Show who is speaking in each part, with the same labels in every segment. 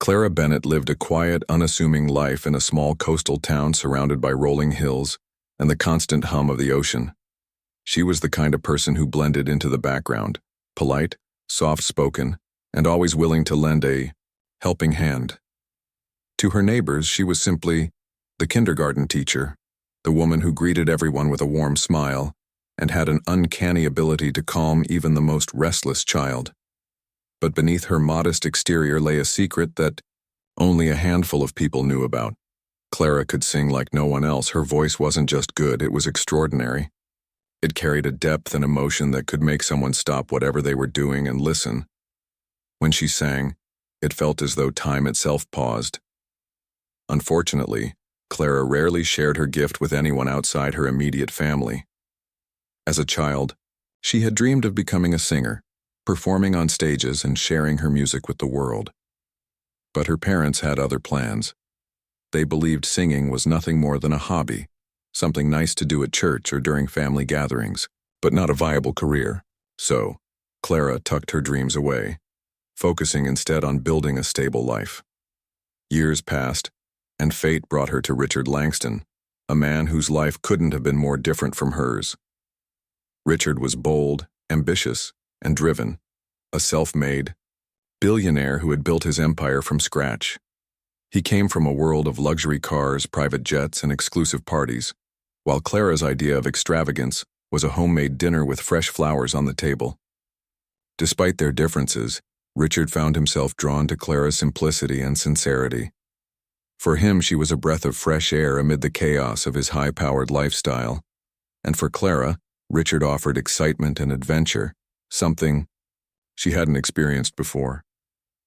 Speaker 1: Clara Bennett lived a quiet, unassuming life in a small coastal town surrounded by rolling hills and the constant hum of the ocean. She was the kind of person who blended into the background, polite, soft-spoken, and always willing to lend a helping hand. To her neighbors, she was simply the kindergarten teacher, the woman who greeted everyone with a warm smile and had an uncanny ability to calm even the most restless child. But beneath her modest exterior lay a secret that only a handful of people knew about. Clara could sing like no one else. Her voice wasn't just good, it was extraordinary. It carried a depth and emotion that could make someone stop whatever they were doing and listen. When she sang, it felt as though time itself paused. Unfortunately, Clara rarely shared her gift with anyone outside her immediate family. As a child, she had dreamed of becoming a singer, performing on stages and sharing her music with the world. But her parents had other plans. They believed singing was nothing more than a hobby, something nice to do at church or during family gatherings, but not a viable career. So, Clara tucked her dreams away, focusing instead on building a stable life. Years passed, and fate brought her to Richard Langston, a man whose life couldn't have been more different from hers. Richard was bold, ambitious, and driven, a self-made billionaire who had built his empire from scratch. He came from a world of luxury cars, private jets, and exclusive parties, while Clara's idea of extravagance was a homemade dinner with fresh flowers on the table. Despite their differences, Richard found himself drawn to Clara's simplicity and sincerity. For him, she was a breath of fresh air amid the chaos of his high-powered lifestyle. And for Clara, Richard offered excitement and adventure, something she hadn't experienced before.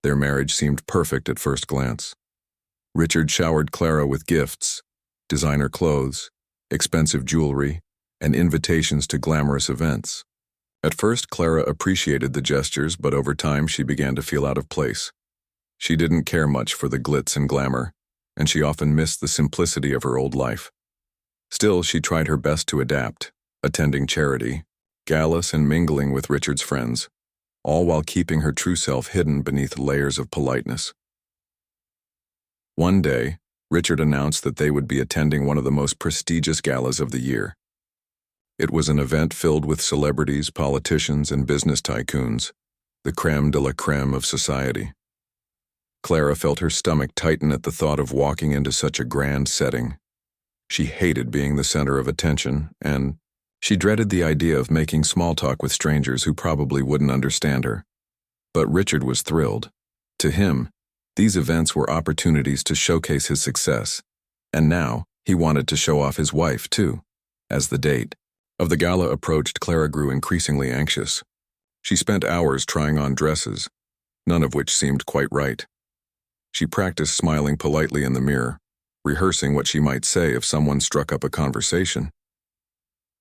Speaker 1: Their marriage seemed perfect at first glance. Richard showered Clara with gifts, designer clothes, expensive jewelry, and invitations to glamorous events. At first, Clara appreciated the gestures, but over time she began to feel out of place. She didn't care much for the glitz and glamour, and she often missed the simplicity of her old life. Still, she tried her best to adapt, attending charity, galas, and mingling with Richard's friends, all while keeping her true self hidden beneath layers of politeness. One day, Richard announced that they would be attending one of the most prestigious galas of the year. It was an event filled with celebrities, politicians, and business tycoons, the crème de la crème of society. Clara felt her stomach tighten at the thought of walking into such a grand setting. She hated being the center of attention, and she dreaded the idea of making small talk with strangers who probably wouldn't understand her. But Richard was thrilled. To him, these events were opportunities to showcase his success, and now he wanted to show off his wife, too. As the date of the gala approached, Clara grew increasingly anxious. She spent hours trying on dresses, none of which seemed quite right. She practiced smiling politely in the mirror, rehearsing what she might say if someone struck up a conversation.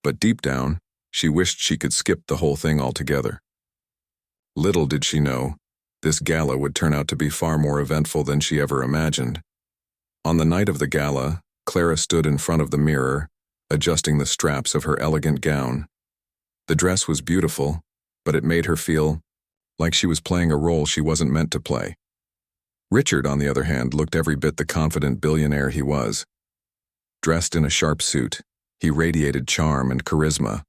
Speaker 1: But deep down, she wished she could skip the whole thing altogether. Little did she know, this gala would turn out to be far more eventful than she ever imagined. On the night of the gala, Clara stood in front of the mirror, adjusting the straps of her elegant gown. The dress was beautiful, but it made her feel like she was playing a role she wasn't meant to play. Richard, on the other hand, looked every bit the confident billionaire he was. Dressed in a sharp suit, he radiated charm and charisma.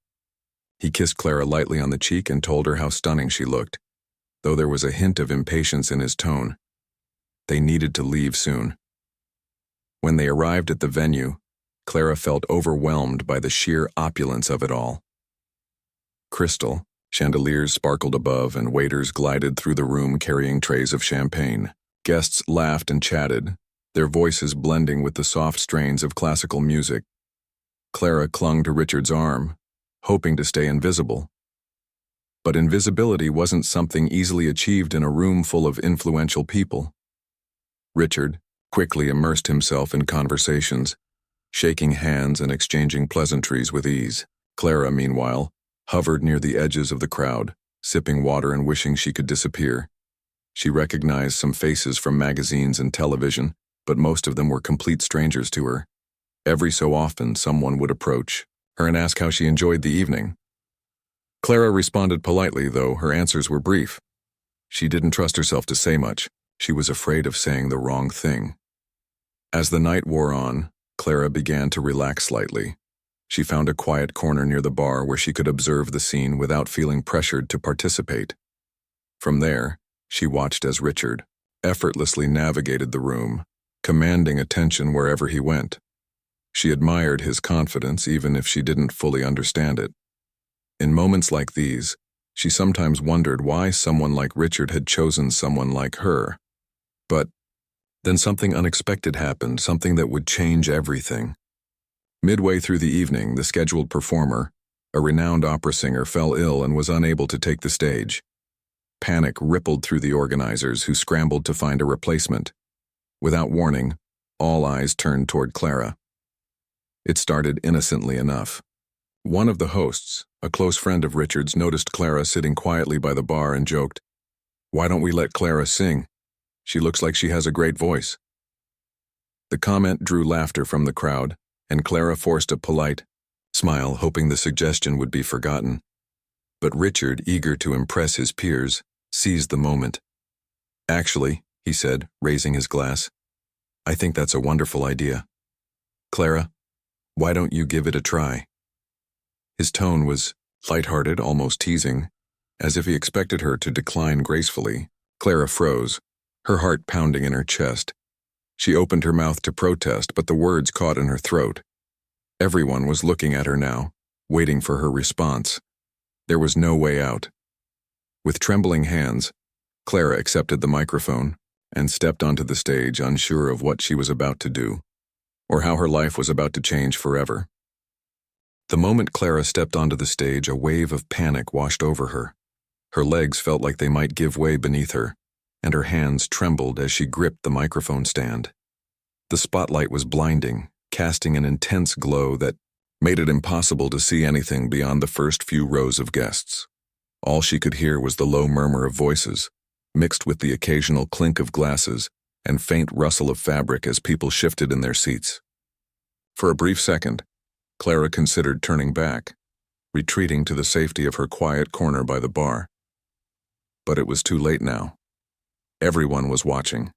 Speaker 1: He kissed Clara lightly on the cheek and told her how stunning she looked, though there was a hint of impatience in his tone. They needed to leave soon. When they arrived at the venue, Clara felt overwhelmed by the sheer opulence of it all. Crystal, chandeliers sparkled above, and waiters glided through the room carrying trays of champagne. Guests laughed and chatted, their voices blending with the soft strains of classical music. Clara clung to Richard's arm, hoping to stay invisible. But invisibility wasn't something easily achieved in a room full of influential people. Richard quickly immersed himself in conversations, shaking hands and exchanging pleasantries with ease. Clara, meanwhile, hovered near the edges of the crowd, sipping water and wishing she could disappear. She recognized some faces from magazines and television, but most of them were complete strangers to her. Every so often, someone would approach her and ask how she enjoyed the evening. Clara responded politely, though her answers were brief. She didn't trust herself to say much. She was afraid of saying the wrong thing. As the night wore on, Clara began to relax slightly. She found a quiet corner near the bar where she could observe the scene without feeling pressured to participate. From there, she watched as Richard effortlessly navigated the room, commanding attention wherever he went. She admired his confidence even if she didn't fully understand it. In moments like these, she sometimes wondered why someone like Richard had chosen someone like her. But then something unexpected happened, something that would change everything. Midway through the evening, the scheduled performer, a renowned opera singer, fell ill and was unable to take the stage. Panic rippled through the organizers, who scrambled to find a replacement. Without warning, all eyes turned toward Clara. It started innocently enough. One of the hosts, a close friend of Richard's, noticed Clara sitting quietly by the bar and joked, "Why don't we let Clara sing? She looks like she has a great voice." The comment drew laughter from the crowd, and Clara forced a polite smile, hoping the suggestion would be forgotten. But Richard, eager to impress his peers, seized the moment. "Actually," he said, raising his glass, "I think that's a wonderful idea. Clara, why don't you give it a try?" His tone was lighthearted, almost teasing, as if he expected her to decline gracefully. Clara froze, her heart pounding in her chest. She opened her mouth to protest, but the words caught in her throat. Everyone was looking at her now, waiting for her response. There was no way out. With trembling hands, Clara accepted the microphone and stepped onto the stage, unsure of what she was about to do, or how her life was about to change forever. The moment Clara stepped onto the stage, a wave of panic washed over her. Her legs felt like they might give way beneath her, and her hands trembled as she gripped the microphone stand. The spotlight was blinding, casting an intense glow that made it impossible to see anything beyond the first few rows of guests. All she could hear was the low murmur of voices, mixed with the occasional clink of glasses and faint rustle of fabric as people shifted in their seats. For a brief second, Clara considered turning back, retreating to the safety of her quiet corner by the bar. But it was too late now. Everyone was watching.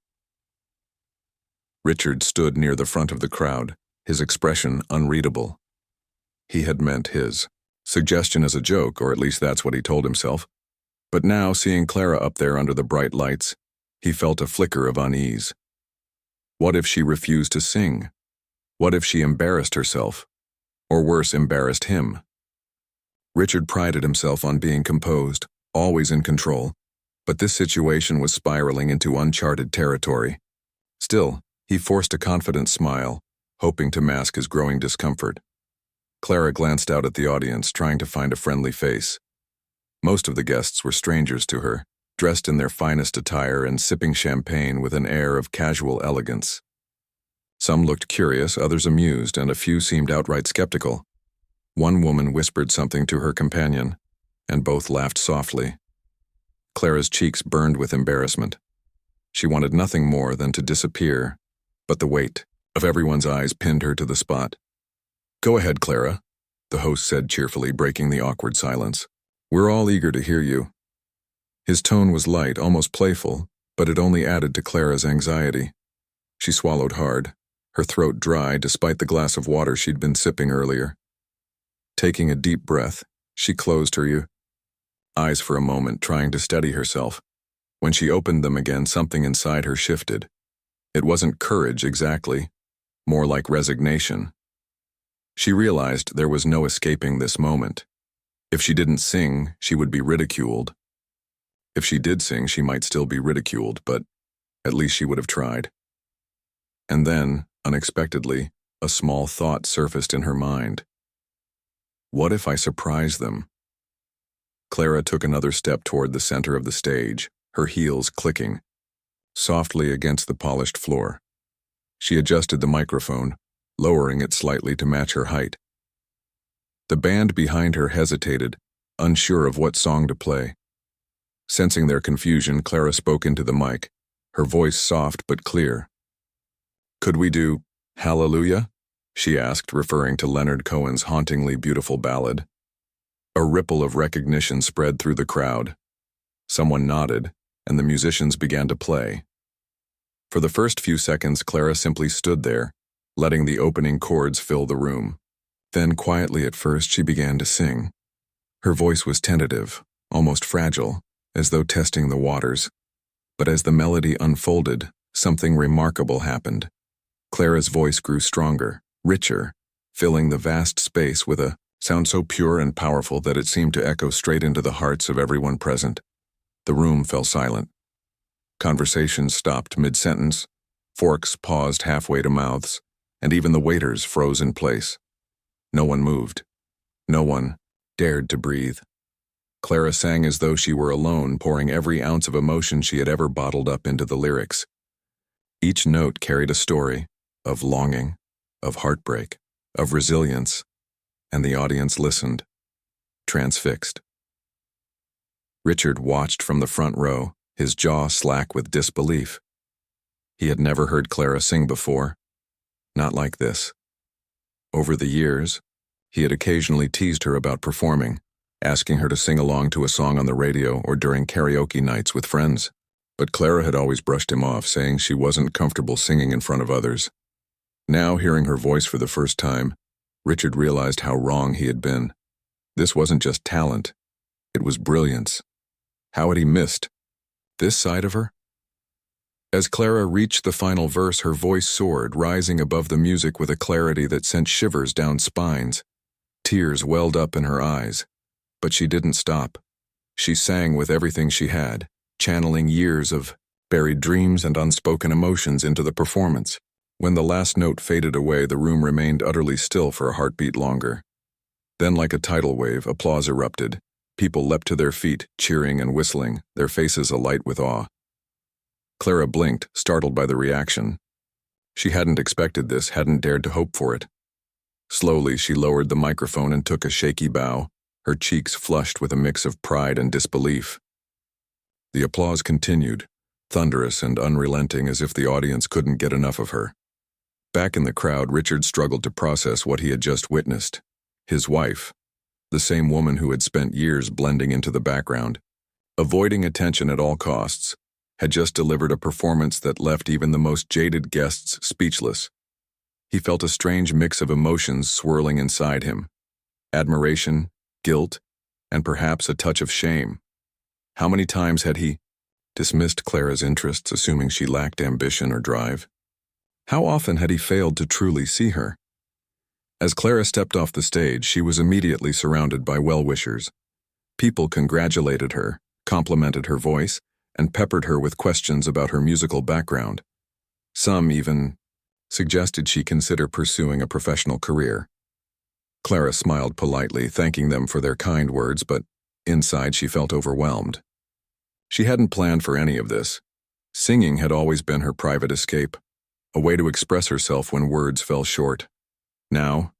Speaker 1: Richard stood near the front of the crowd, his expression unreadable. He had meant his suggestion as a joke, or at least that's what he told himself. But now, seeing Clara up there under the bright lights, he felt a flicker of unease. What if she refused to sing? What if she embarrassed herself? Or worse, embarrassed him? Richard prided himself on being composed, always in control, but this situation was spiraling into uncharted territory. Still, he forced a confident smile, hoping to mask his growing discomfort. Clara glanced out at the audience, trying to find a friendly face. Most of the guests were strangers to her, dressed in their finest attire and sipping champagne with an air of casual elegance. Some looked curious, others amused, and a few seemed outright skeptical. One woman whispered something to her companion, and both laughed softly. Clara's cheeks burned with embarrassment. She wanted nothing more than to disappear, but the weight of everyone's eyes pinned her to the spot. "Go ahead, Clara," the host said cheerfully, breaking the awkward silence. "We're all eager to hear you." His tone was light, almost playful, but it only added to Clara's anxiety. She swallowed hard, her throat dry despite the glass of water she'd been sipping earlier. Taking a deep breath, she closed her eyes for a moment, trying to steady herself. When she opened them again, something inside her shifted. It wasn't courage exactly, more like resignation. She realized there was no escaping this moment. If she didn't sing, she would be ridiculed. If she did sing, she might still be ridiculed, but at least she would have tried. And then, unexpectedly, a small thought surfaced in her mind. What if I surprise them? Clara took another step toward the center of the stage, her heels clicking softly against the polished floor. She adjusted the microphone, lowering it slightly to match her height. The band behind her hesitated, unsure of what song to play. Sensing their confusion, Clara spoke into the mic, her voice soft but clear. "Could we do Hallelujah?" she asked, referring to Leonard Cohen's hauntingly beautiful ballad. A ripple of recognition spread through the crowd. Someone nodded, and the musicians began to play. For the first few seconds, Clara simply stood there, letting the opening chords fill the room. Then, quietly at first, she began to sing. Her voice was tentative, almost fragile, as though testing the waters. But as the melody unfolded, something remarkable happened. Clara's voice grew stronger, richer, filling the vast space with a sound so pure and powerful that it seemed to echo straight into the hearts of everyone present. The room fell silent. Conversations stopped mid-sentence, forks paused halfway to mouths, and even the waiters froze in place. No one moved. No one dared to breathe. Clara sang as though she were alone, pouring every ounce of emotion she had ever bottled up into the lyrics. Each note carried a story of longing, of heartbreak, of resilience, and the audience listened, transfixed. Richard watched from the front row, his jaw slack with disbelief. He had never heard Clara sing before, not like this. Over the years, he had occasionally teased her about performing, asking her to sing along to a song on the radio or during karaoke nights with friends. But Clara had always brushed him off, saying she wasn't comfortable singing in front of others. Now, hearing her voice for the first time, Richard realized how wrong he had been. This wasn't just talent, it was brilliance. How had he missed this side of her? As Clara reached the final verse, her voice soared, rising above the music with a clarity that sent shivers down spines. Tears welled up in her eyes, but she didn't stop. She sang with everything she had, channeling years of buried dreams and unspoken emotions into the performance. When the last note faded away, the room remained utterly still for a heartbeat longer. Then, like a tidal wave, applause erupted. People leapt to their feet, cheering and whistling, their faces alight with awe. Clara blinked, startled by the reaction. She hadn't expected this, hadn't dared to hope for it. Slowly, she lowered the microphone and took a shaky bow, her cheeks flushed with a mix of pride and disbelief. The applause continued, thunderous and unrelenting, as if the audience couldn't get enough of her. Back in the crowd, Richard struggled to process what he had just witnessed. His wife, the same woman who had spent years blending into the background, avoiding attention at all costs, had just delivered a performance that left even the most jaded guests speechless. He felt a strange mix of emotions swirling inside him: admiration, guilt, and perhaps a touch of shame. How many times had he dismissed Clara's interests, assuming she lacked ambition or drive? How often had he failed to truly see her? As Clara stepped off the stage, she was immediately surrounded by well-wishers. People congratulated her, complimented her voice, and peppered her with questions about her musical background. Some even suggested she consider pursuing a professional career. Clara smiled politely, thanking them for their kind words, but inside she felt overwhelmed. She hadn't planned for any of this. Singing had always been her private escape, a way to express herself when words fell short. Now,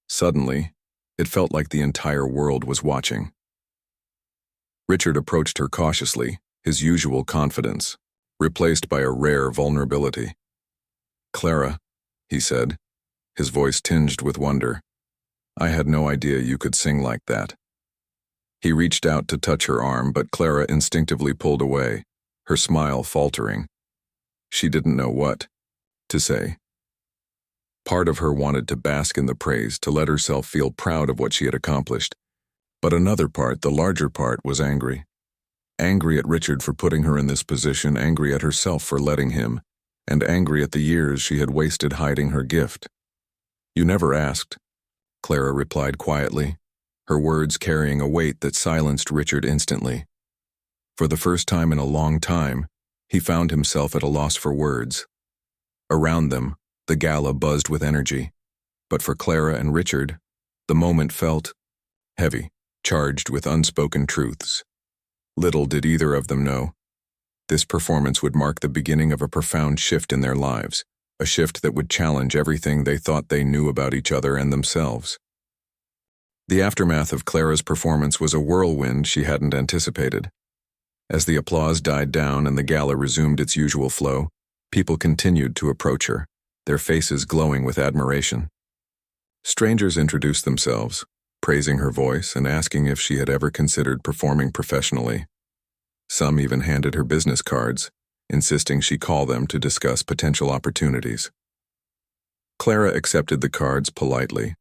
Speaker 1: suddenly, it felt like the entire world was watching. Richard approached her cautiously, his usual confidence, replaced by a rare vulnerability. "Clara," he said, his voice tinged with wonder, "I had no idea you could sing like that." He reached out to touch her arm, but Clara instinctively pulled away, her smile faltering. She didn't know what to say. Part of her wanted to bask in the praise, to let herself feel proud of what she had accomplished. But another part, the larger part, was angry. Angry at Richard for putting her in this position, angry at herself for letting him, and angry at the years she had wasted hiding her gift. "You never asked," Clara replied quietly, her words carrying a weight that silenced Richard instantly. For the first time in a long time, he found himself at a loss for words. Around them, the gala buzzed with energy, but for Clara and Richard, the moment felt heavy, charged with unspoken truths. Little did either of them know, this performance would mark the beginning of a profound shift in their lives, a shift that would challenge everything they thought they knew about each other and themselves. The aftermath of Clara's performance was a whirlwind she hadn't anticipated. As the applause died down and the gala resumed its usual flow, people continued to approach her, their faces glowing with admiration. Strangers introduced themselves, praising her voice and asking if she had ever considered performing professionally. Some even handed her business cards, insisting she call them to discuss potential opportunities. Clara accepted the cards politely,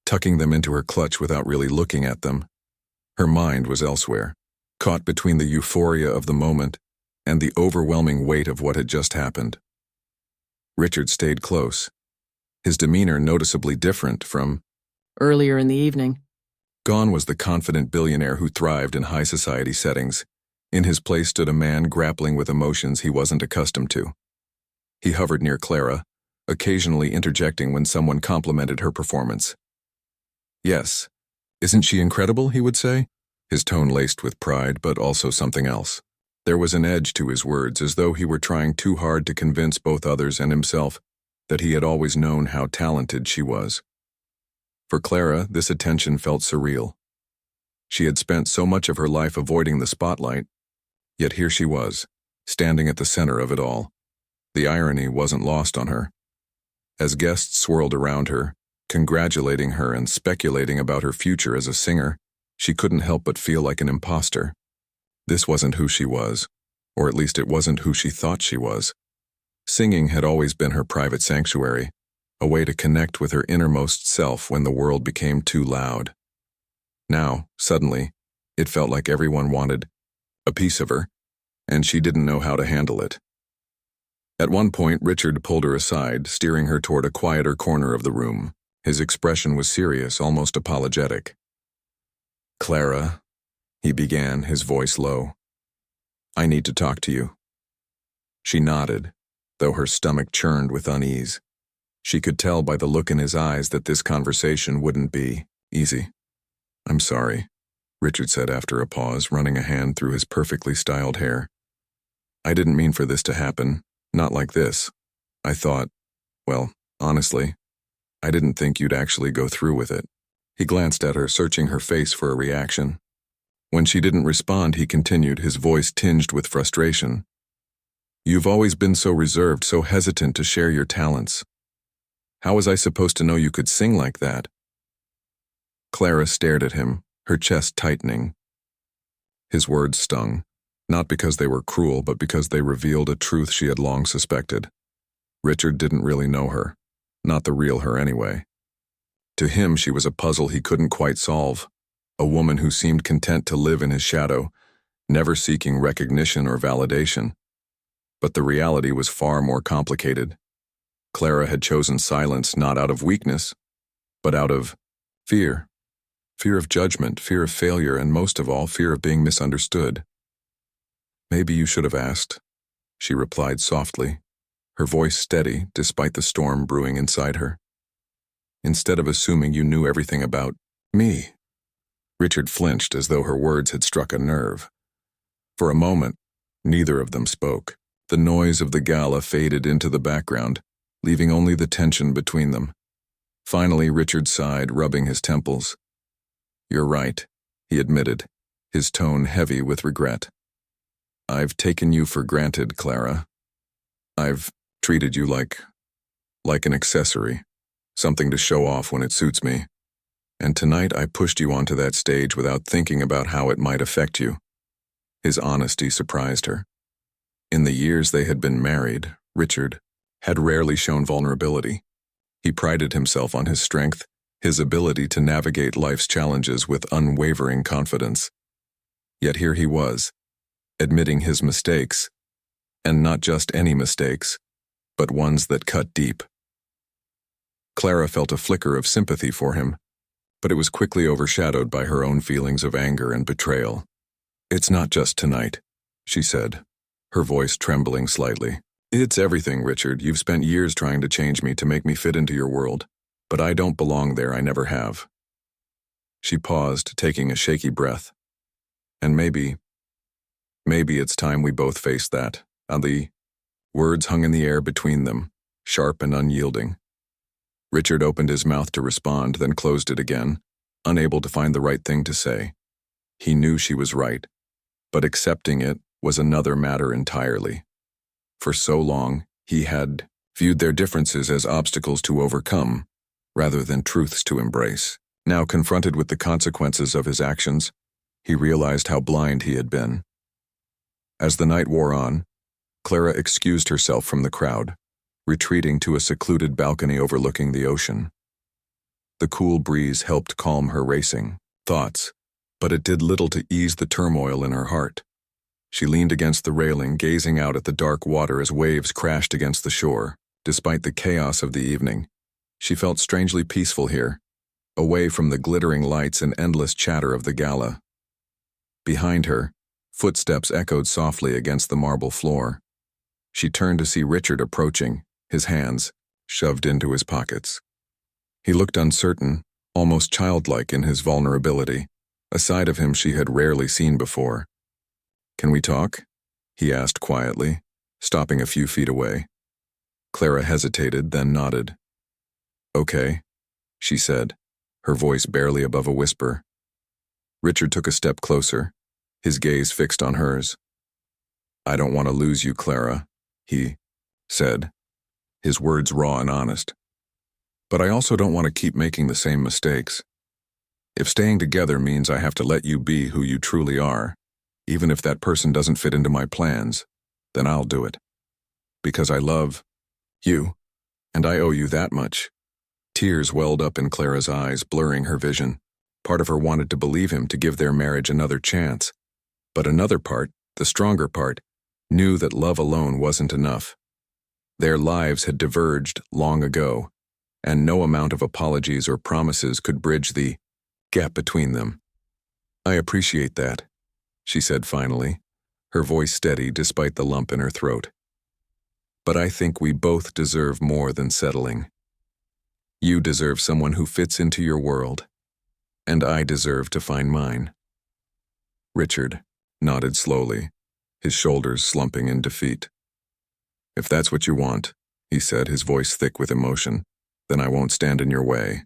Speaker 1: tucking them into her clutch without really looking at them. Her mind was elsewhere, caught between the euphoria of the moment and the overwhelming weight of what had just happened. Richard stayed close, his demeanor noticeably different from
Speaker 2: earlier in the evening.
Speaker 1: Gone was the confident billionaire who thrived in high society settings. In his place stood a man grappling with emotions he wasn't accustomed to. He hovered near Clara, occasionally interjecting when someone complimented her performance. "Yes, isn't she incredible?" he would say, his tone laced with pride but also something else. There was an edge to his words, as though he were trying too hard to convince both others and himself that he had always known how talented she was. For Clara, this attention felt surreal. She had spent so much of her life avoiding the spotlight, yet here she was, standing at the center of it all. The irony wasn't lost on her. As guests swirled around her, congratulating her and speculating about her future as a singer, she couldn't help but feel like an imposter. This wasn't who she was, or at least it wasn't who she thought she was. Singing had always been her private sanctuary, a way to connect with her innermost self when the world became too loud. Now, suddenly, it felt like everyone wanted a piece of her, and she didn't know how to handle it. At one point, Richard pulled her aside, steering her toward a quieter corner of the room. His expression was serious, almost apologetic. "Clara," he began, his voice low, "I need to talk to you." She nodded, though her stomach churned with unease. She could tell by the look in his eyes that this conversation wouldn't be easy. "I'm sorry," Richard said after a pause, running a hand through his perfectly styled hair. "I didn't mean for this to happen, not like this. I thought, well, honestly, I didn't think you'd actually go through with it." He glanced at her, searching her face for a reaction. When she didn't respond, he continued, his voice tinged with frustration. "You've always been so reserved, so hesitant to share your talents. How was I supposed to know you could sing like that?" Clara stared at him, her chest tightening. His words stung, not because they were cruel, but because they revealed a truth she had long suspected. Richard didn't really know her, not the real her anyway. To him, she was a puzzle he couldn't quite solve, a woman who seemed content to live in his shadow, never seeking recognition or validation. But the reality was far more complicated. Clara had chosen silence not out of weakness, but out of fear. Fear of judgment, fear of failure, and most of all, fear of being misunderstood. "Maybe you should have asked," she replied softly, her voice steady despite the storm brewing inside her. "Instead of assuming you knew everything about me." Richard flinched as though her words had struck a nerve. For a moment, neither of them spoke. The noise of the gala faded into the background, leaving only the tension between them. Finally, Richard sighed, rubbing his temples. "You're right," he admitted, his tone heavy with regret. "I've taken you for granted, Clara. I've treated you like an accessory, something to show off when it suits me. And tonight I pushed you onto that stage without thinking about how it might affect you." His honesty surprised her. In the years they had been married, Richard had rarely shown vulnerability. He prided himself on his strength, his ability to navigate life's challenges with unwavering confidence. Yet here he was, admitting his mistakes, and not just any mistakes, but ones that cut deep. Clara felt a flicker of sympathy for him, but it was quickly overshadowed by her own feelings of anger and betrayal. "It's not just tonight," she said, her voice trembling slightly. "It's everything, Richard. You've spent years trying to change me, to make me fit into your world. But I don't belong there, I never have." She paused, taking a shaky breath. "And maybe it's time we both face that." The words hung in the air between them, sharp and unyielding. Richard opened his mouth to respond, then closed it again, unable to find the right thing to say. He knew she was right, but accepting it was another matter entirely. For so long, he had viewed their differences as obstacles to overcome, rather than truths to embrace. Now, confronted with the consequences of his actions, he realized how blind he had been. As the night wore on, Clara excused herself from the crowd, retreating to a secluded balcony overlooking the ocean. The cool breeze helped calm her racing thoughts, but it did little to ease the turmoil in her heart. She leaned against the railing, gazing out at the dark water as waves crashed against the shore. Despite the chaos of the evening, she felt strangely peaceful here, away from the glittering lights and endless chatter of the gala. Behind her, footsteps echoed softly against the marble floor. She turned to see Richard approaching, his hands shoved into his pockets. He looked uncertain, almost childlike in his vulnerability, a side of him she had rarely seen before. "Can we talk?" he asked quietly, stopping a few feet away. Clara hesitated, then nodded. "Okay," she said, her voice barely above a whisper. Richard took a step closer, his gaze fixed on hers. "I don't want to lose you, Clara," he said, his words raw and honest. "But I also don't want to keep making the same mistakes. If staying together means I have to let you be who you truly are, even if that person doesn't fit into my plans, then I'll do it. Because I love you, and I owe you that much." Tears welled up in Clara's eyes, blurring her vision. Part of her wanted to believe him, to give their marriage another chance. But another part, the stronger part, knew that love alone wasn't enough. Their lives had diverged long ago, and no amount of apologies or promises could bridge the gap between them. "I appreciate that," she said finally, her voice steady despite the lump in her throat. "But I think we both deserve more than settling. You deserve someone who fits into your world, and I deserve to find mine." Richard nodded slowly, his shoulders slumping in defeat. "If that's what you want," he said, his voice thick with emotion, "then I won't stand in your way."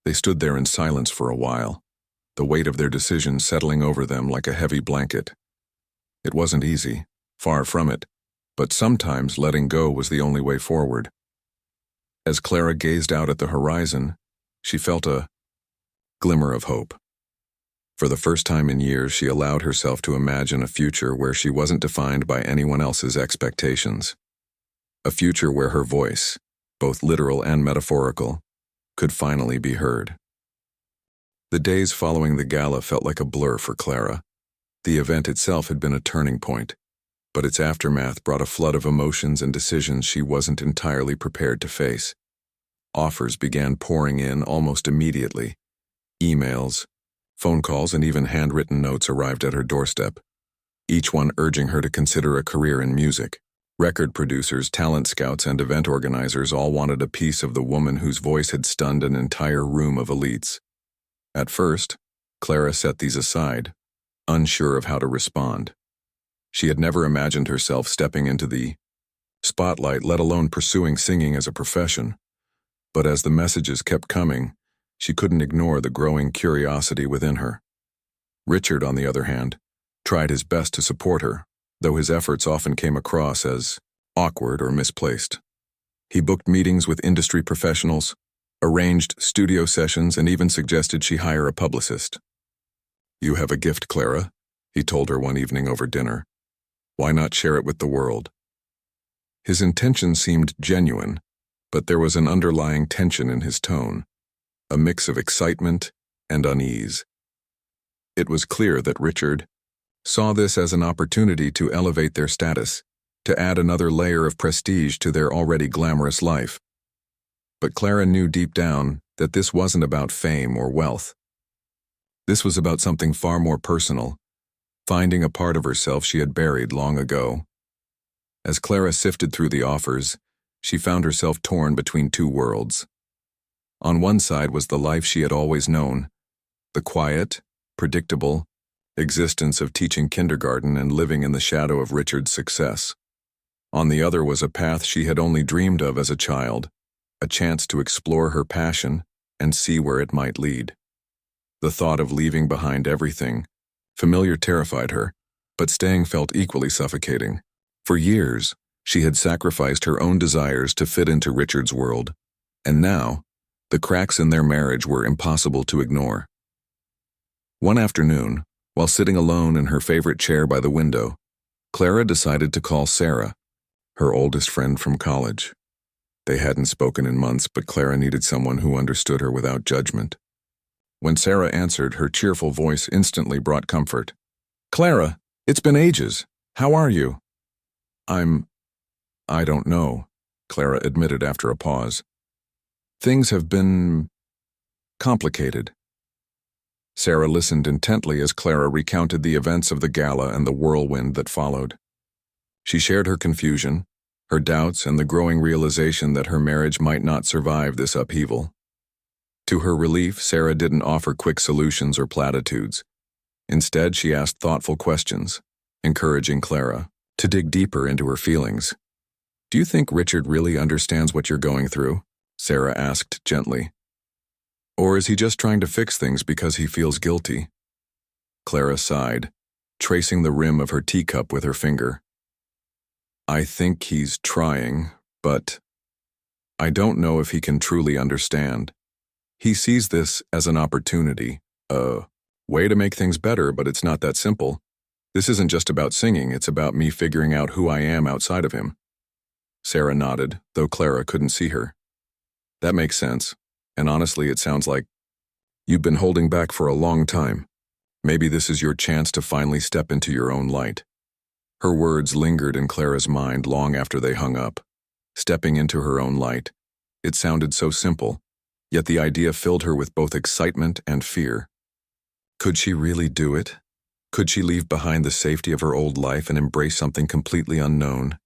Speaker 1: They stood there in silence for a while, the weight of their decision settling over them like a heavy blanket. It wasn't easy, far from it, but sometimes letting go was the only way forward. As Clara gazed out at the horizon, she felt a glimmer of hope. For the first time in years, she allowed herself to imagine a future where she wasn't defined by anyone else's expectations. A future where her voice, both literal and metaphorical, could finally be heard. The days following the gala felt like a blur for Clara. The event itself had been a turning point, but its aftermath brought a flood of emotions and decisions she wasn't entirely prepared to face. Offers began pouring in almost immediately. Emails, phone calls, and even handwritten notes arrived at her doorstep, each one urging her to consider a career in music. Record producers, talent scouts, and event organizers all wanted a piece of the woman whose voice had stunned an entire room of elites. At first, Clara set these aside, unsure of how to respond. She had never imagined herself stepping into the spotlight, let alone pursuing singing as a profession. But as the messages kept coming, she couldn't ignore the growing curiosity within her. Richard, on the other hand, tried his best to support her, though his efforts often came across as awkward or misplaced. He booked meetings with industry professionals, arranged studio sessions, and even suggested she hire a publicist. "You have a gift, Clara," he told her one evening over dinner. "Why not share it with the world?" His intention seemed genuine, but there was an underlying tension in his tone, a mix of excitement and unease. It was clear that Richard saw this as an opportunity to elevate their status, to add another layer of prestige to their already glamorous life. But Clara knew deep down that this wasn't about fame or wealth. This was about something far more personal, finding a part of herself she had buried long ago. As Clara sifted through the offers, she found herself torn between two worlds. On one side was the life she had always known, the quiet, predictable existence of teaching kindergarten and living in the shadow of Richard's success. On the other was a path she had only dreamed of as a child, a chance to explore her passion and see where it might lead. The thought of leaving behind everything familiar terrified her, but staying felt equally suffocating. For years, she had sacrificed her own desires to fit into Richard's world, and now, the cracks in their marriage were impossible to ignore. One afternoon, while sitting alone in her favorite chair by the window, Clara decided to call Sarah, her oldest friend from college. They hadn't spoken in months, but Clara needed someone who understood her without judgment. When Sarah answered, her cheerful voice instantly brought comfort. "Clara, it's been ages. How are you?" I don't know," Clara admitted after a pause. "Things have been complicated." Sarah listened intently as Clara recounted the events of the gala and the whirlwind that followed. She shared her confusion, her doubts, and the growing realization that her marriage might not survive this upheaval. To her relief, Sarah didn't offer quick solutions or platitudes. Instead, she asked thoughtful questions, encouraging Clara to dig deeper into her feelings. "Do you think Richard really understands what you're going through?" Sarah asked gently. "Or is he just trying to fix things because he feels guilty?" Clara sighed, tracing the rim of her teacup with her finger. "I think he's trying, but I don't know if he can truly understand. He sees this as an opportunity, a way to make things better, but it's not that simple. This isn't just about singing, it's about me figuring out who I am outside of him." Sarah nodded, though Clara couldn't see her. "That makes sense, and honestly, it sounds like you've been holding back for a long time. Maybe this is your chance to finally step into your own light." Her words lingered in Clara's mind long after they hung up. Stepping into her own light. It sounded so simple, yet the idea filled her with both excitement and fear. Could she really do it? Could she leave behind the safety of her old life and embrace something completely unknown?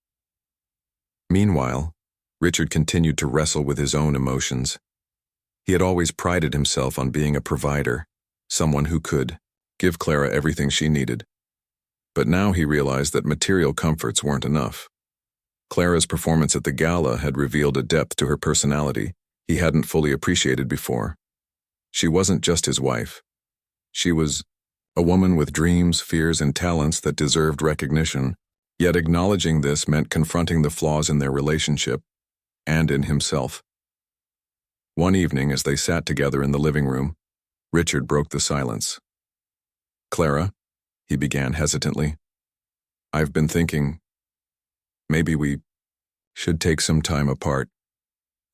Speaker 1: Meanwhile, Richard continued to wrestle with his own emotions. He had always prided himself on being a provider, someone who could give Clara everything she needed. But now he realized that material comforts weren't enough. Clara's performance at the gala had revealed a depth to her personality he hadn't fully appreciated before. She wasn't just his wife. She was a woman with dreams, fears, and talents that deserved recognition, yet acknowledging this meant confronting the flaws in their relationship and in himself. One evening, as they sat together in the living room, Richard broke the silence. "Clara," he began hesitantly, "I've been thinking, maybe we should take some time apart."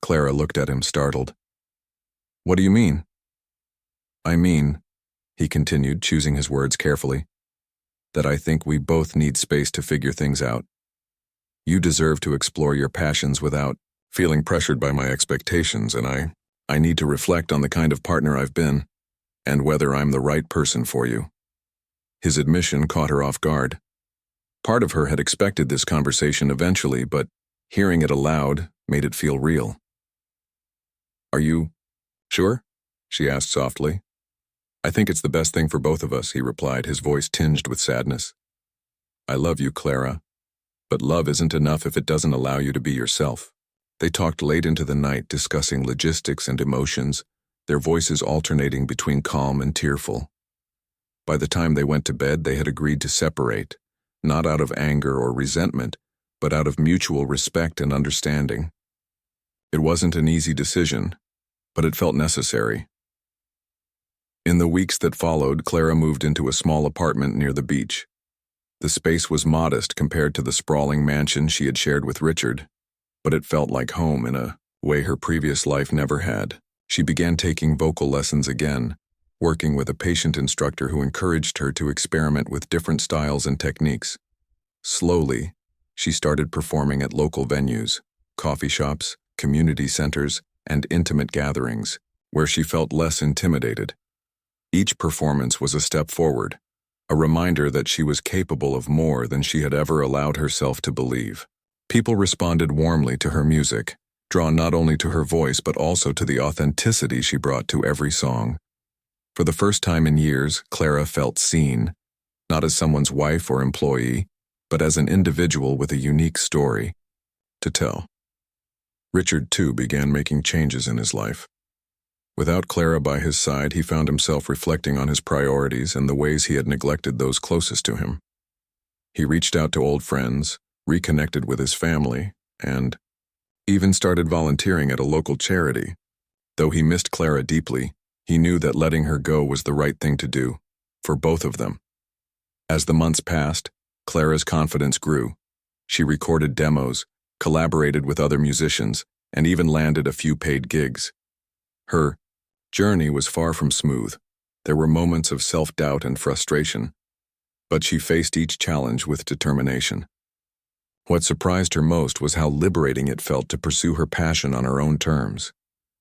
Speaker 1: Clara looked at him, startled. "What do you mean?" "I mean," he continued, choosing his words carefully, "that I think we both need space to figure things out. You deserve to explore your passions without feeling pressured by my expectations, and I need to reflect on the kind of partner I've been, and whether I'm the right person for you." His admission caught her off guard. Part of her had expected this conversation eventually, but hearing it aloud made it feel real. "Are you sure?" she asked softly. "I think it's the best thing for both of us," he replied, his voice tinged with sadness. "I love you, Clara, but love isn't enough if it doesn't allow you to be yourself." They talked late into the night, discussing logistics and emotions, their voices alternating between calm and tearful. By the time they went to bed, they had agreed to separate, not out of anger or resentment, but out of mutual respect and understanding. It wasn't an easy decision, but it felt necessary. In the weeks that followed, Clara moved into a small apartment near the beach. The space was modest compared to the sprawling mansion she had shared with Richard, but it felt like home in a way her previous life never had. She began taking vocal lessons again, working with a patient instructor who encouraged her to experiment with different styles and techniques. Slowly, she started performing at local venues, coffee shops, community centers, and intimate gatherings, where she felt less intimidated. Each performance was a step forward, a reminder that she was capable of more than she had ever allowed herself to believe. People responded warmly to her music, drawn not only to her voice but also to the authenticity she brought to every song. For the first time in years, Clara felt seen, not as someone's wife or employee, but as an individual with a unique story to tell. Richard, too, began making changes in his life. Without Clara by his side, he found himself reflecting on his priorities and the ways he had neglected those closest to him. He reached out to old friends, reconnected with his family, and even started volunteering at a local charity. Though he missed Clara deeply, he knew that letting her go was the right thing to do, for both of them. As the months passed, Clara's confidence grew. She recorded demos, collaborated with other musicians, and even landed a few paid gigs. Her journey was far from smooth. There were moments of self-doubt and frustration, but she faced each challenge with determination. What surprised her most was how liberating it felt to pursue her passion on her own terms.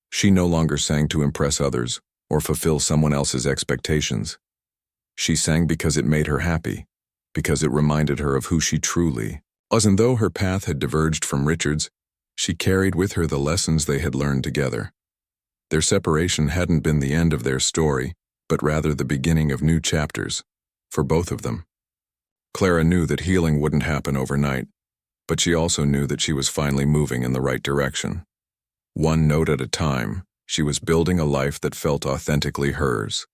Speaker 1: She no longer sang to impress others or fulfill someone else's expectations. She sang because it made her happy, because it reminded her of who she truly was. And though her path had diverged from Richard's, she carried with her the lessons they had learned together. Their separation hadn't been the end of their story, but rather the beginning of new chapters, for both of them. Clara knew that healing wouldn't happen overnight, but she also knew that she was finally moving in the right direction. One note at a time, she was building a life that felt authentically hers.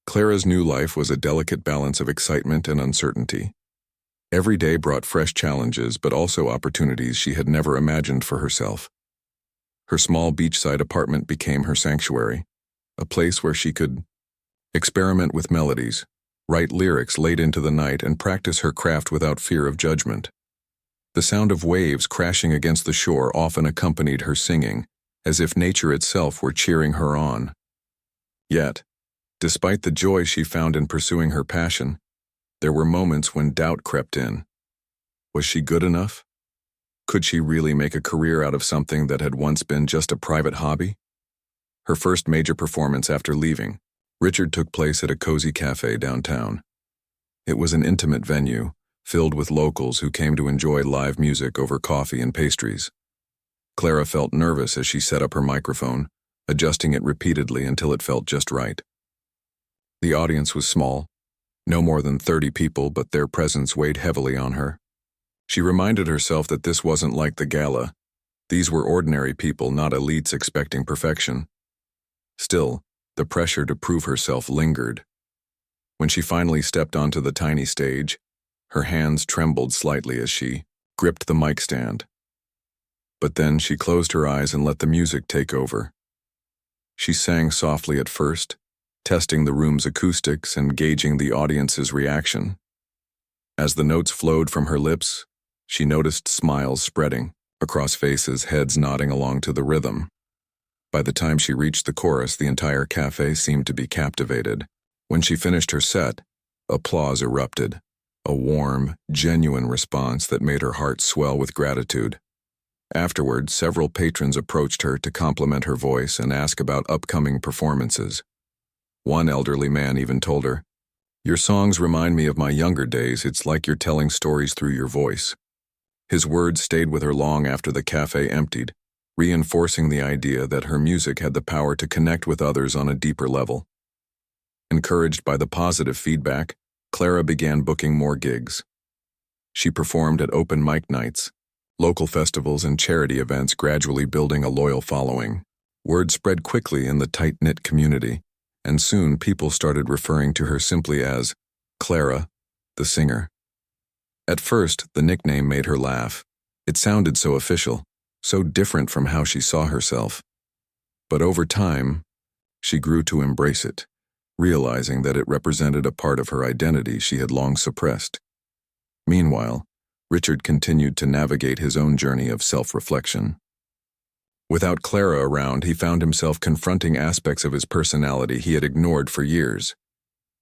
Speaker 1: Clara's new life was a delicate balance of excitement and uncertainty. Every day brought fresh challenges, but also opportunities she had never imagined for herself. Her small beachside apartment became her sanctuary, a place where she could experiment with melodies, write lyrics late into the night, and practice her craft without fear of judgment. The sound of waves crashing against the shore often accompanied her singing, as if nature itself were cheering her on. Yet, despite the joy she found in pursuing her passion, there were moments when doubt crept in. Was she good enough? Could she really make a career out of something that had once been just a private hobby? Her first major performance after leaving, Richard, took place at a cozy cafe downtown. It was an intimate venue, filled with locals who came to enjoy live music over coffee and pastries. Clara felt nervous as she set up her microphone, adjusting it repeatedly until it felt just right. The audience was small, no more than 30 people, but their presence weighed heavily on her. She reminded herself that this wasn't like the Gala. These were ordinary people, not elites expecting perfection. Still, the pressure to prove herself lingered. When she finally stepped onto the tiny stage, her hands trembled slightly as she gripped the mic stand. But then she closed her eyes and let the music take over. She sang softly at first, testing the room's acoustics and gauging the audience's reaction. As the notes flowed from her lips, she noticed smiles spreading across faces, heads nodding along to the rhythm. By the time she reached the chorus, the entire cafe seemed to be captivated. When she finished her set, applause erupted, a warm, genuine response that made her heart swell with gratitude. Afterward, several patrons approached her to compliment her voice and ask about upcoming performances. One elderly man even told her, "Your songs remind me of my younger days. It's like you're telling stories through your voice." His words stayed with her long after the cafe emptied, reinforcing the idea that her music had the power to connect with others on a deeper level. Encouraged by the positive feedback, Clara began booking more gigs. She performed at open mic nights, local festivals, and charity events, gradually building a loyal following. Word spread quickly in the tight-knit community, and soon people started referring to her simply as Clara, the singer. At first, the nickname made her laugh. It sounded so official, so different from how she saw herself. But over time, she grew to embrace it, realizing that it represented a part of her identity she had long suppressed. Meanwhile, Richard continued to navigate his own journey of self-reflection. Without Clara around, he found himself confronting aspects of his personality he had ignored for years.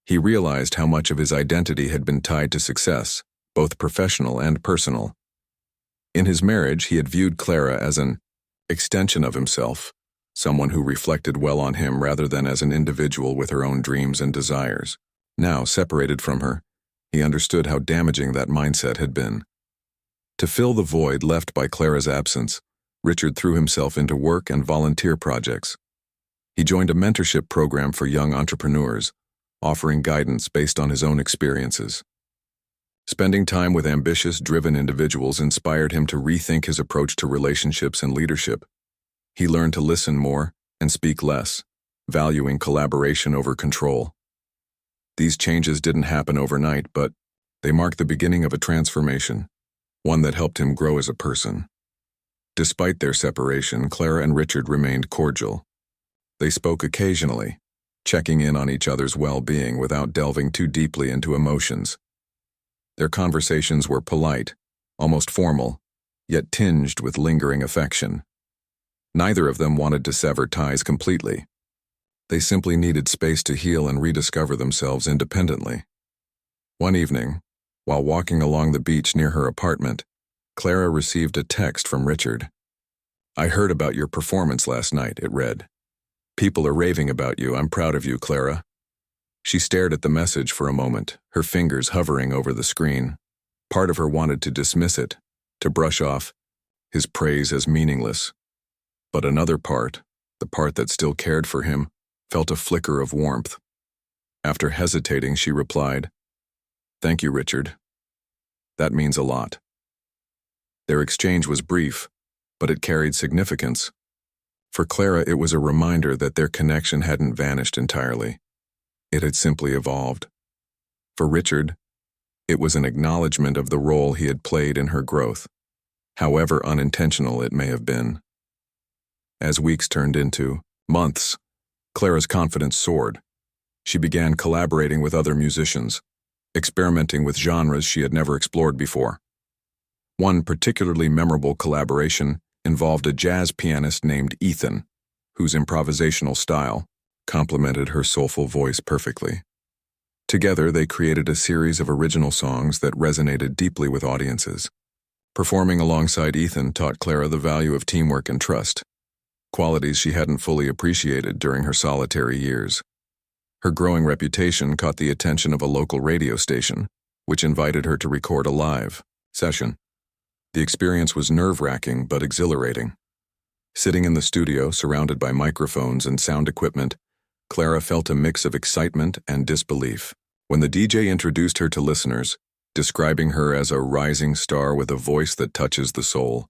Speaker 1: He realized how much of his identity had been tied to success, both professional and personal. In his marriage, he had viewed Clara as an extension of himself, someone who reflected well on him rather than as an individual with her own dreams and desires. Now, separated from her, he understood how damaging that mindset had been. To fill the void left by Clara's absence, Richard threw himself into work and volunteer projects. He joined a mentorship program for young entrepreneurs, offering guidance based on his own experiences. Spending time with ambitious, driven individuals inspired him to rethink his approach to relationships and leadership. He learned to listen more and speak less, valuing collaboration over control. These changes didn't happen overnight, but they marked the beginning of a transformation, one that helped him grow as a person. Despite their separation, Clara and Richard remained cordial. They spoke occasionally, checking in on each other's well-being without delving too deeply into emotions. Their conversations were polite, almost formal, yet tinged with lingering affection. Neither of them wanted to sever ties completely. They simply needed space to heal and rediscover themselves independently. One evening, while walking along the beach near her apartment, Clara received a text from Richard. "I heard about your performance last night," it read. "People are raving about you. I'm proud of you, Clara." She stared at the message for a moment, her fingers hovering over the screen. Part of her wanted to dismiss it, to brush off his praise as meaningless. But another part, the part that still cared for him, felt a flicker of warmth. After hesitating, she replied, "Thank you, Richard. That means a lot." Their exchange was brief, but it carried significance. For Clara, it was a reminder that their connection hadn't vanished entirely. It had simply evolved. For Richard, it was an acknowledgement of the role he had played in her growth, however unintentional it may have been. As weeks turned into months, Clara's confidence soared. She began collaborating with other musicians, experimenting with genres she had never explored before. One particularly memorable collaboration involved a jazz pianist named Ethan, whose improvisational style complemented her soulful voice perfectly. Together, they created a series of original songs that resonated deeply with audiences. Performing alongside Ethan taught Clara the value of teamwork and trust, qualities she hadn't fully appreciated during her solitary years. Her growing reputation caught the attention of a local radio station, which invited her to record a live session. The experience was nerve-wracking but exhilarating. Sitting in the studio, surrounded by microphones and sound equipment, Clara felt a mix of excitement and disbelief. When the DJ introduced her to listeners, describing her as a rising star with a voice that touches the soul,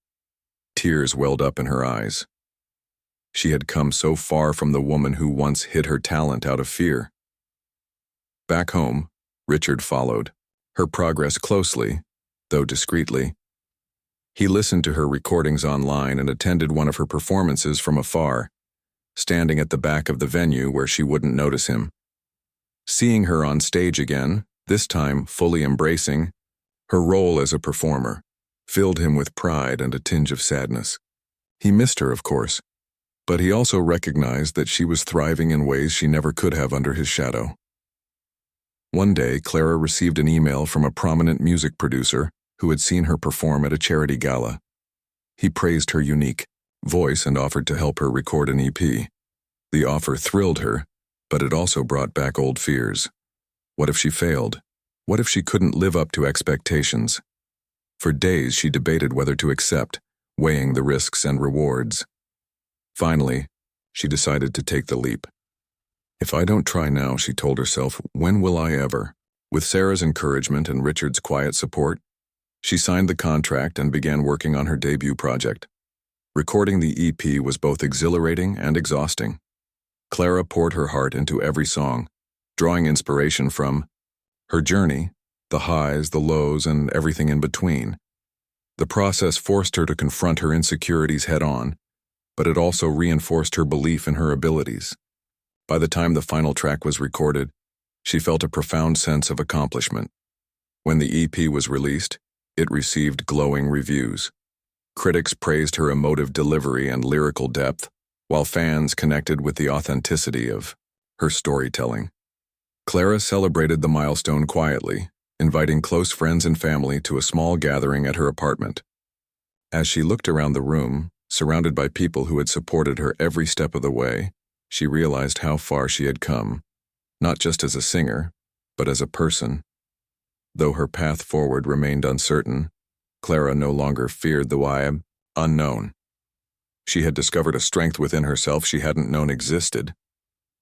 Speaker 1: tears welled up in her eyes. She had come so far from the woman who once hid her talent out of fear. Back home, Richard followed her progress closely, though discreetly. He listened to her recordings online and attended one of her performances from afar, standing at the back of the venue where she wouldn't notice him. Seeing her on stage again, this time fully embracing her role as a performer, filled him with pride and a tinge of sadness. He missed her, of course, but he also recognized that she was thriving in ways she never could have under his shadow. One day, Clara received an email from a prominent music producer who had seen her perform at a charity gala. He praised her unique voice and offered to help her record an EP. The offer thrilled her, but it also brought back old fears. What if she failed? What if she couldn't live up to expectations? For days she debated whether to accept, weighing the risks and rewards. Finally, she decided to take the leap. "If I don't try now," she told herself, "when will I ever?" With Sarah's encouragement and Richard's quiet support, she signed the contract and began working on her debut project. Recording the EP was both exhilarating and exhausting. Clara poured her heart into every song, drawing inspiration from her journey, the highs, the lows, and everything in between. The process forced her to confront her insecurities head-on, but it also reinforced her belief in her abilities. By the time the final track was recorded, she felt a profound sense of accomplishment. When the EP was released, it received glowing reviews. Critics praised her emotive delivery and lyrical depth, while fans connected with the authenticity of her storytelling. Clara celebrated the milestone quietly, inviting close friends and family to a small gathering at her apartment. As she looked around the room, surrounded by people who had supported her every step of the way, she realized how far she had come, not just as a singer, but as a person. Though her path forward remained uncertain, Clara no longer feared the unknown. She had discovered a strength within herself she hadn't known existed,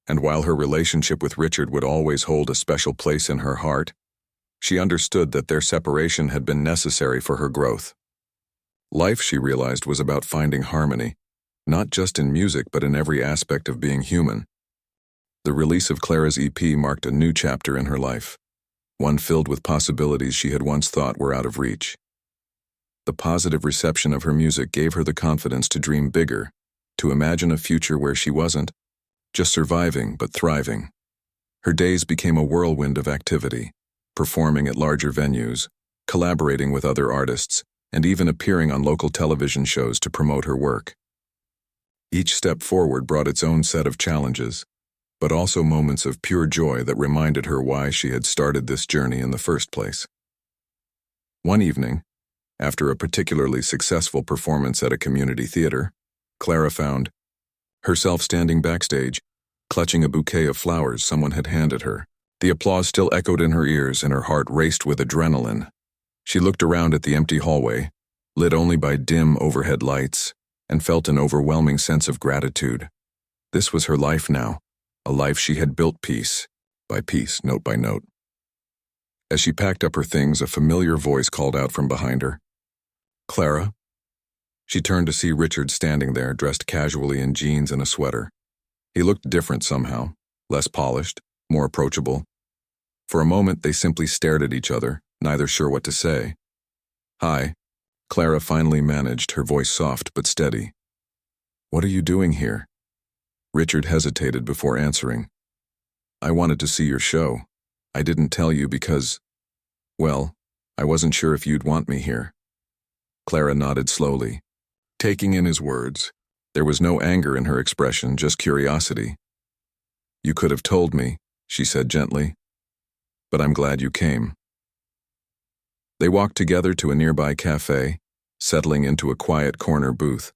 Speaker 1: and while her relationship with Richard would always hold a special place in her heart, she understood that their separation had been necessary for her growth. Life, she realized, was about finding harmony, not just in music but in every aspect of being human. The release of Clara's EP marked a new chapter in her life, one filled with possibilities she had once thought were out of reach. The positive reception of her music gave her the confidence to dream bigger, to imagine a future where she wasn't just surviving but thriving. Her days became a whirlwind of activity, performing at larger venues, collaborating with other artists, and even appearing on local television shows to promote her work. Each step forward brought its own set of challenges, but also moments of pure joy that reminded her why she had started this journey in the first place. One evening, after a particularly successful performance at a community theater, Clara found herself standing backstage, clutching a bouquet of flowers someone had handed her. The applause still echoed in her ears and her heart raced with adrenaline. She looked around at the empty hallway, lit only by dim overhead lights, and felt an overwhelming sense of gratitude. This was her life now, a life she had built piece by piece, note by note. As she packed up her things, a familiar voice called out from behind her. "Clara?" She turned to see Richard standing there, dressed casually in jeans and a sweater. He looked different somehow, less polished, more approachable. For a moment, they simply stared at each other, neither sure what to say. "Hi," Clara finally managed, her voice soft but steady. "What are you doing here?" Richard hesitated before answering. "I wanted to see your show. I didn't tell you because, well, I wasn't sure if you'd want me here." Clara nodded slowly, taking in his words. There was no anger in her expression, just curiosity. "You could have told me," she said gently, "but I'm glad you came." They walked together to a nearby cafe, settling into a quiet corner booth.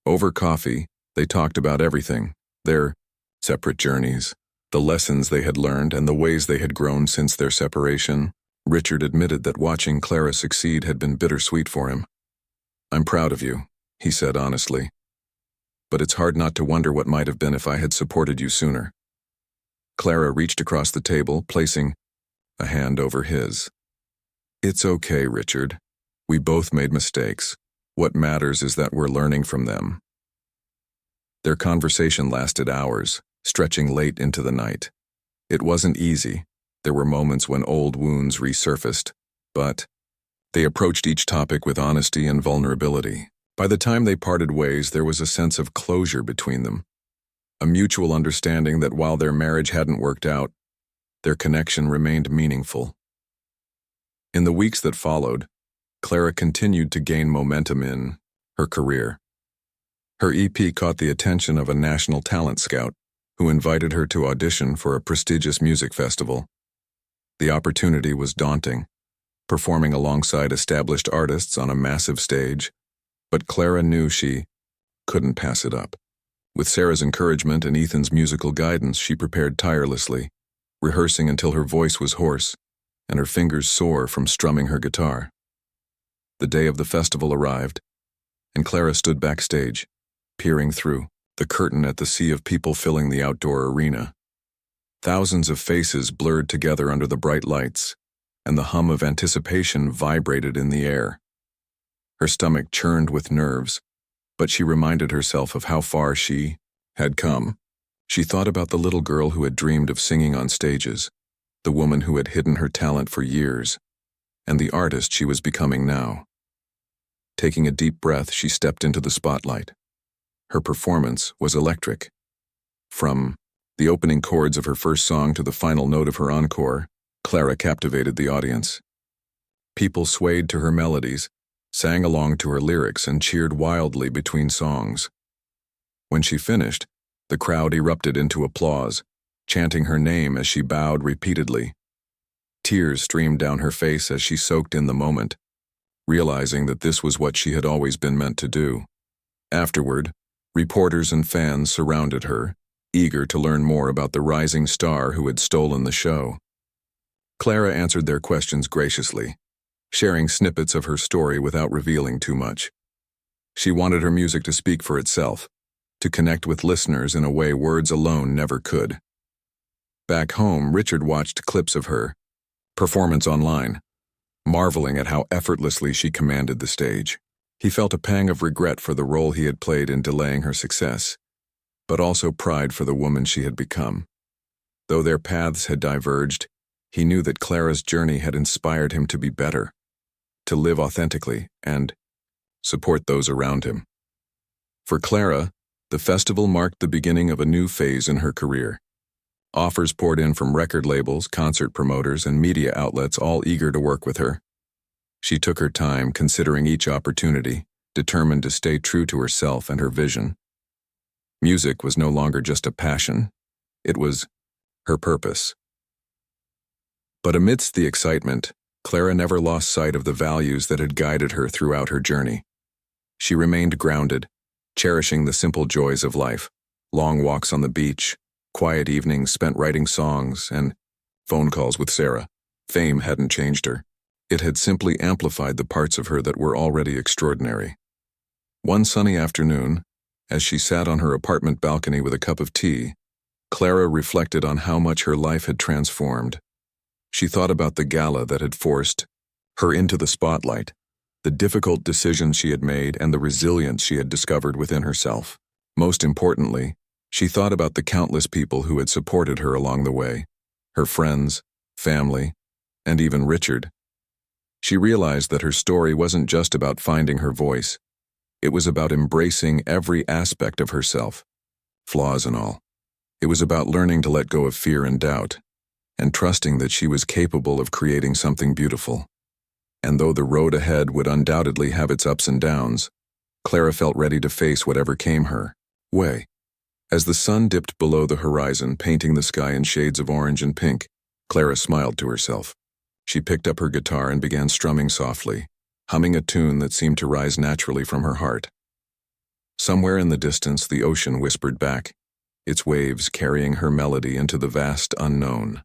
Speaker 1: Over coffee, they talked about everything, their separate journeys, the lessons they had learned, and the ways they had grown since their separation. Richard admitted that watching Clara succeed had been bittersweet for him. "I'm proud of you," he said honestly. "But it's hard not to wonder what might have been if I had supported you sooner." Clara reached across the table, placing a hand over his. "It's okay, Richard. We both made mistakes. What matters is that we're learning from them." Their conversation lasted hours, stretching late into the night. It wasn't easy. There were moments when old wounds resurfaced, but they approached each topic with honesty and vulnerability. By the time they parted ways, there was a sense of closure between them, a mutual understanding that while their marriage hadn't worked out, their connection remained meaningful. In the weeks that followed, Clara continued to gain momentum in her career. Her EP caught the attention of a national talent scout who invited her to audition for a prestigious music festival. The opportunity was daunting, performing alongside established artists on a massive stage, but Clara knew she couldn't pass it up. With Sarah's encouragement and Ethan's musical guidance, she prepared tirelessly, rehearsing until her voice was hoarse and her fingers sore from strumming her guitar. The day of the festival arrived, and Clara stood backstage, peering through the curtain at the sea of people filling the outdoor arena. Thousands of faces blurred together under the bright lights, and the hum of anticipation vibrated in the air. Her stomach churned with nerves, but she reminded herself of how far she had come. She thought about the little girl who had dreamed of singing on stages, the woman who had hidden her talent for years, and the artist she was becoming now. Taking a deep breath, she stepped into the spotlight. Her performance was electric. From the opening chords of her first song to the final note of her encore, Clara captivated the audience. People swayed to her melodies, sang along to her lyrics, and cheered wildly between songs. When she finished, the crowd erupted into applause, chanting her name as she bowed repeatedly. Tears streamed down her face as she soaked in the moment, realizing that this was what she had always been meant to do. Afterward, reporters and fans surrounded her, eager to learn more about the rising star who had stolen the show. Clara answered their questions graciously, sharing snippets of her story without revealing too much. She wanted her music to speak for itself, to connect with listeners in a way words alone never could. Back home, Richard watched clips of her performance online, marveling at how effortlessly she commanded the stage. He felt a pang of regret for the role he had played in delaying her success, but also pride for the woman she had become. Though their paths had diverged, he knew that Clara's journey had inspired him to be better, to live authentically, and support those around him. For Clara, the festival marked the beginning of a new phase in her career. Offers poured in from record labels, concert promoters, and media outlets, all eager to work with her. She took her time, considering each opportunity, determined to stay true to herself and her vision. Music was no longer just a passion. It was her purpose. But amidst the excitement, Clara never lost sight of the values that had guided her throughout her journey. She remained grounded, cherishing the simple joys of life, long walks on the beach, quiet evenings spent writing songs, and phone calls with Sarah. Fame hadn't changed her. It had simply amplified the parts of her that were already extraordinary. One sunny afternoon, as she sat on her apartment balcony with a cup of tea, Clara reflected on how much her life had transformed. She thought about the gala that had forced her into the spotlight, the difficult decisions she had made, and the resilience she had discovered within herself. Most importantly, she thought about the countless people who had supported her along the way, her friends, family, and even Richard. She realized that her story wasn't just about finding her voice. It was about embracing every aspect of herself, flaws and all. It was about learning to let go of fear and doubt, and trusting that she was capable of creating something beautiful. And though the road ahead would undoubtedly have its ups and downs, Clara felt ready to face whatever came her way. As the sun dipped below the horizon, painting the sky in shades of orange and pink, Clara smiled to herself. She picked up her guitar and began strumming softly, humming a tune that seemed to rise naturally from her heart. Somewhere in the distance, the ocean whispered back, its waves carrying her melody into the vast unknown.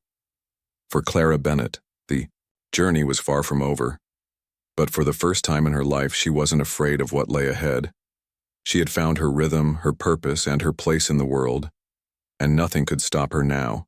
Speaker 1: For Clara Bennett, the journey was far from over. But for the first time in her life, she wasn't afraid of what lay ahead. She had found her rhythm, her purpose, and her place in the world, and nothing could stop her now.